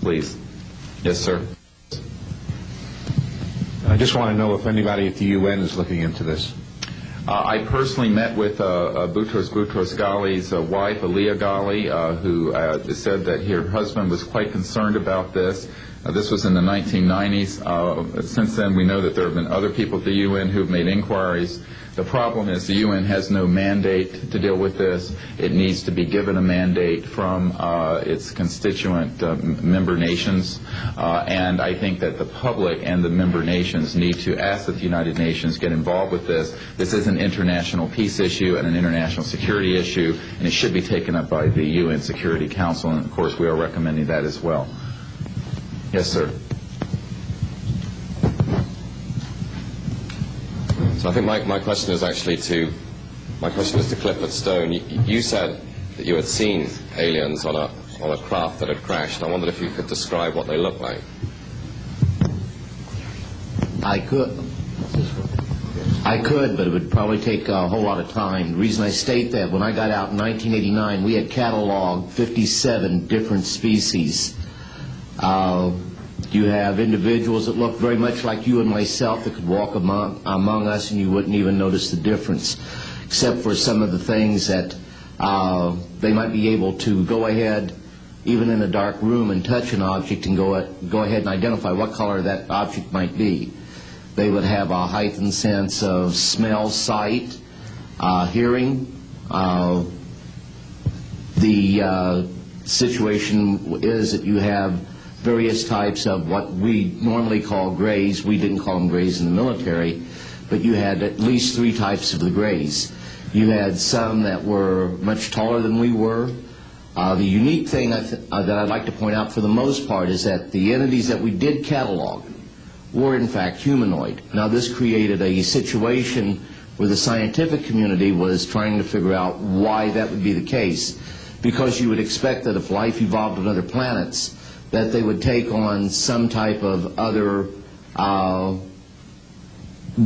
please. Yes, sir. I just want to know if anybody at the UN is looking into this. I personally met with Boutros Ghali's wife, Aliyah Ghali, who said that her husband was quite concerned about this. This was in the 1990s. Since then, we know that there have been other people at the UN who have made inquiries. The problem is the UN has no mandate to deal with this. It needs to be given a mandate from its constituent member nations. And I think that the public and the member nations need to ask that the United Nations get involved with this. This is an international peace issue and an international security issue, and it should be taken up by the UN Security Council, and of course we are recommending that as well. Yes, sir. So I think my question is actually to Clifford Stone. You said that you had seen aliens on a craft that had crashed. I wondered if you could describe what they looked like. I could, but it would probably take a whole lot of time. The reason I state that, when I got out in 1989, we had cataloged 57 different species. You have individuals that look very much like you and myself that could walk among us and you wouldn't even notice the difference, except for some of the things that they might be able to go ahead, even in a dark room, and touch an object and go ahead and identify what color that object might be. They would have a heightened sense of smell, sight, hearing. The situation is that you have various types of what we normally call grays. We didn't call them grays in the military, but you had at least 3 types of the grays. You had some that were much taller than we were. The unique thing that I'd like to point out for the most part is that the entities that we did catalog were in fact humanoid. Now this created a situation where the scientific community was trying to figure out why that would be the case, because you would expect that if life evolved on other planets, that they would take on some type of other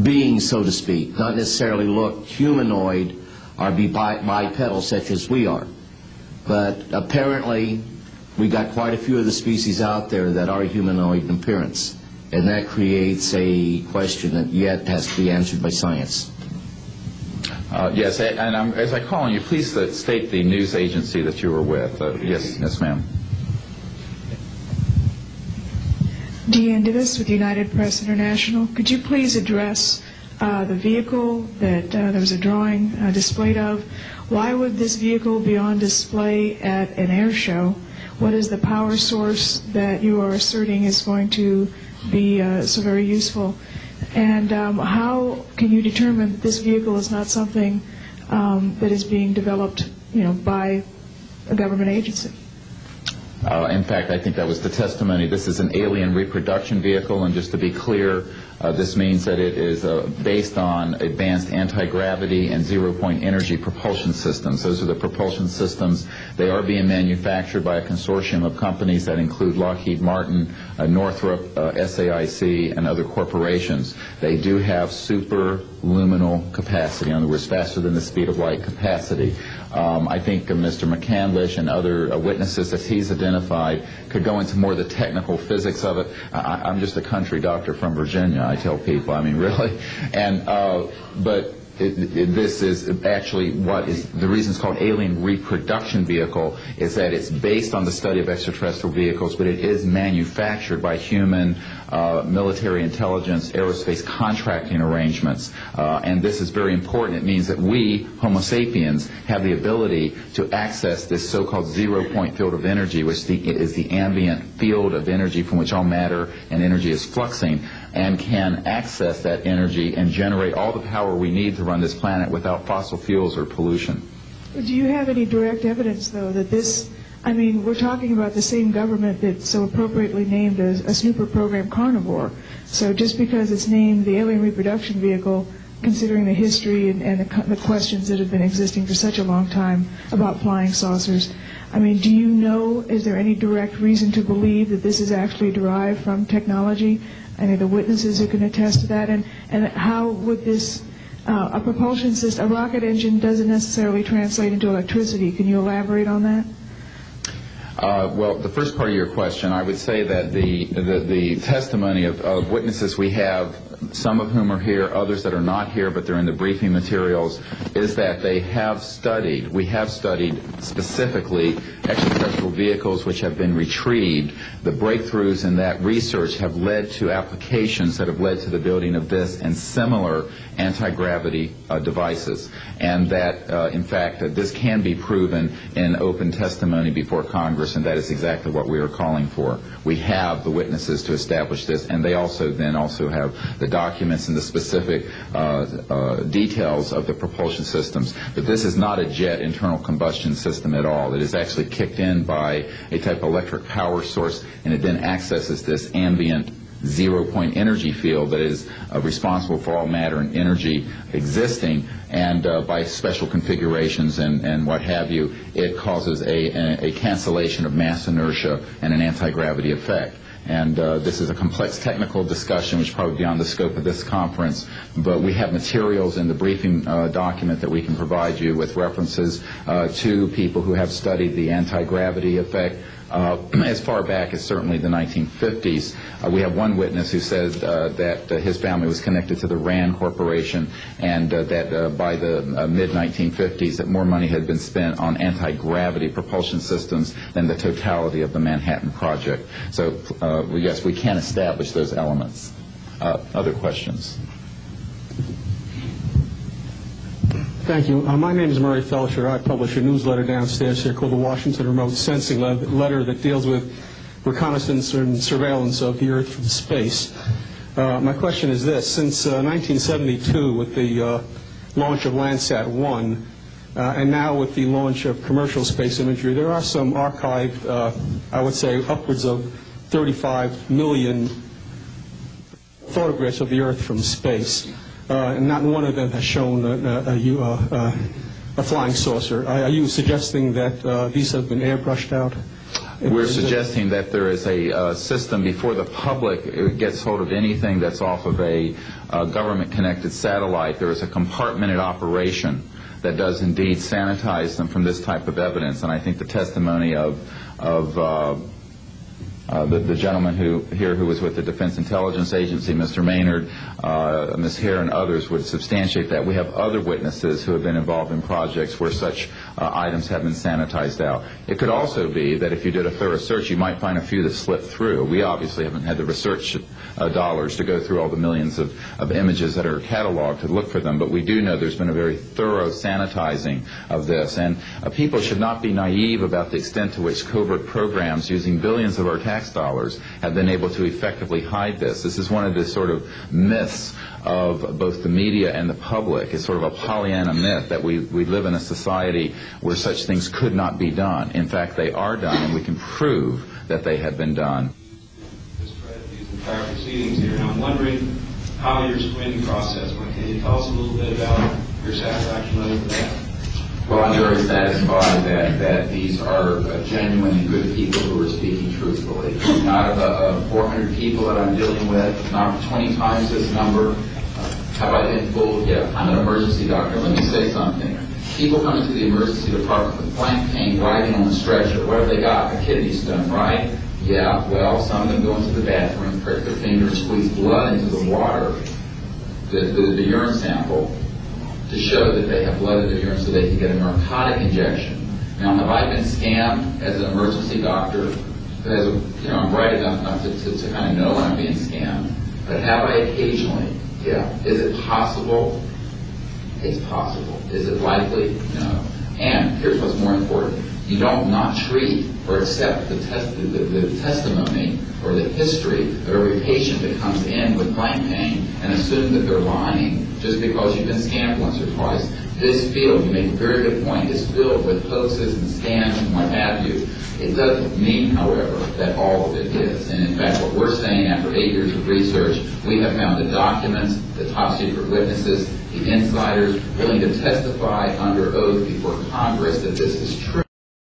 being, so to speak, not necessarily look humanoid or be bipedal such as we are. But apparently we got quite a few of the species out there that are humanoid in appearance, and that creates a question that yet has to be answered by science. Yes, and as I call on you, please state the news agency that you were with. Yes, ma'am. Deanne Divis with United Press International. Could you please address the vehicle that there was a drawing displayed of? Why would this vehicle be on display at an air show? What is the power source that you are asserting is going to be so very useful? And how can you determine that this vehicle is not something that is being developed, by a government agency? In fact, I think that was the testimony. This is an alien reproduction vehicle, and just to be clear, this means that it is based on advanced anti-gravity and zero-point energy propulsion systems. Those are the propulsion systems. They are being manufactured by a consortium of companies that include Lockheed Martin, Northrop, SAIC, and other corporations. They do have superluminal capacity, in other words, faster than the speed of light capacity. I think Mr. McCandlish and other witnesses that he's identified could go into more of the technical physics of it. I'm just a country doctor from Virginia, I tell people. I mean, really. And but this is actually what is the reason it's called alien reproduction vehicle, is that it's based on the study of extraterrestrial vehicles, but it is manufactured by human military intelligence aerospace contracting arrangements, and this is very important. It means that we, Homo sapiens, have the ability to access this so-called zero-point field of energy, which is the ambient field of energy from which all matter and energy is fluxing, and can access that energy and generate all the power we need to run this planet without fossil fuels or pollution. Do you have any direct evidence, though, that this, I mean, we're talking about the same government that so appropriately named a snooper program Carnivore. So just because it's named the alien reproduction vehicle, considering the history and the questions that have been existing for such a long time about flying saucers, I mean, do you know, is there any direct reason to believe that this is actually derived from technology? Any of the witnesses who can attest to that? And how would this, a propulsion system, a rocket engine doesn't necessarily translate into electricity. Can you elaborate on that? Well, the first part of your question, I would say that the testimony of witnesses we have, some of whom are here, others that are not here, but they're in the briefing materials, is that we have studied specifically extraterrestrial vehicles which have been retrieved. The breakthroughs in that research have led to applications that have led to the building of this and similar anti-gravity devices, and that, in fact, this can be proven in open testimony before Congress, and that is exactly what we are calling for. We have the witnesses to establish this, and they also have the documents and the specific details of the propulsion systems. But this is not a jet internal combustion system at all. It is actually kicked in by a type of electric power source, and it then accesses this ambient zero-point energy field that is responsible for all matter and energy existing, and by special configurations and what have you, it causes a cancellation of mass inertia and an anti-gravity effect. And this is a complex technical discussion which is probably beyond the scope of this conference, but we have materials in the briefing document that we can provide you with references to people who have studied the anti-gravity effect as far back as certainly the 1950s. We have one witness who says that his family was connected to the RAND Corporation, and that by the mid-1950s that more money had been spent on anti-gravity propulsion systems than the totality of the Manhattan Project. So yes, we can establish those elements. Other questions? Thank you. My name is Murray Felsher. I publish a newsletter downstairs here called the Washington Remote Sensing Letter that deals with reconnaissance and surveillance of the Earth from space. My question is this. Since 1972, with the launch of Landsat 1, and now with the launch of commercial space imagery, there are some archived, I would say, upwards of 35 million photographs of the Earth from space. And not one of them has shown a flying saucer. Are you suggesting that these have been airbrushed out? We're suggesting that there is a system before the public gets hold of anything that's off of a government-connected satellite. There is a compartmented operation that does indeed sanitize them from this type of evidence. And I think the testimony of the gentleman who was with the Defense Intelligence Agency, Mr. Maynard, Ms. Hare, and others would substantiate that. We have other witnesses who have been involved in projects where such items have been sanitized out. It could also be that if you did a thorough search, you might find a few that slipped through. We obviously haven't had the research dollars to go through all the millions of images that are cataloged to look for them, but we do know there's been a very thorough sanitizing of this. And people should not be naive about the extent to which covert programs using billions of our tax dollars have been able to effectively hide this. This is one of the sort of myths of both the media and the public. It's sort of a Pollyanna myth that we live in a society where such things could not be done. In fact, they are done, and we can prove that they have been done. Discredit these entire proceedings here, and I'm wondering how your screening process went. Can you tell us a little bit about your satisfaction level for that? Well, I'm very satisfied that these are genuine and good people who are speaking truthfully. Out of the 400 people that I'm dealing with, not 20 times this number, have I been fooled? Yeah, I'm an emergency doctor. Let me say something. People come into the emergency department with flank pain, riding on a stretcher. What have they got? A kidney stone, right? Yeah, well, some of them go into the bathroom, prick their finger, and squeeze blood into the water, the urine sample, to show that they have blood in their urine so they can get a narcotic injection. Now, have I been scammed as an emergency doctor? I'm bright enough to kind of know when I'm being scammed. But have I occasionally? Yeah. Is it possible? It's possible. Is it likely? No. And here's what's more important. You don't not treat or accept the testimony or the history of every patient that comes in with flank pain and assume that they're lying just because you've been scammed once or twice. This field, you make a very good point, is filled with hoaxes and scams and what have you. It doesn't mean, however, that all of it is. And in fact, what we're saying after 8 years of research, we have found the documents, the top secret witnesses, the insiders willing to testify under oath before Congress that this is true.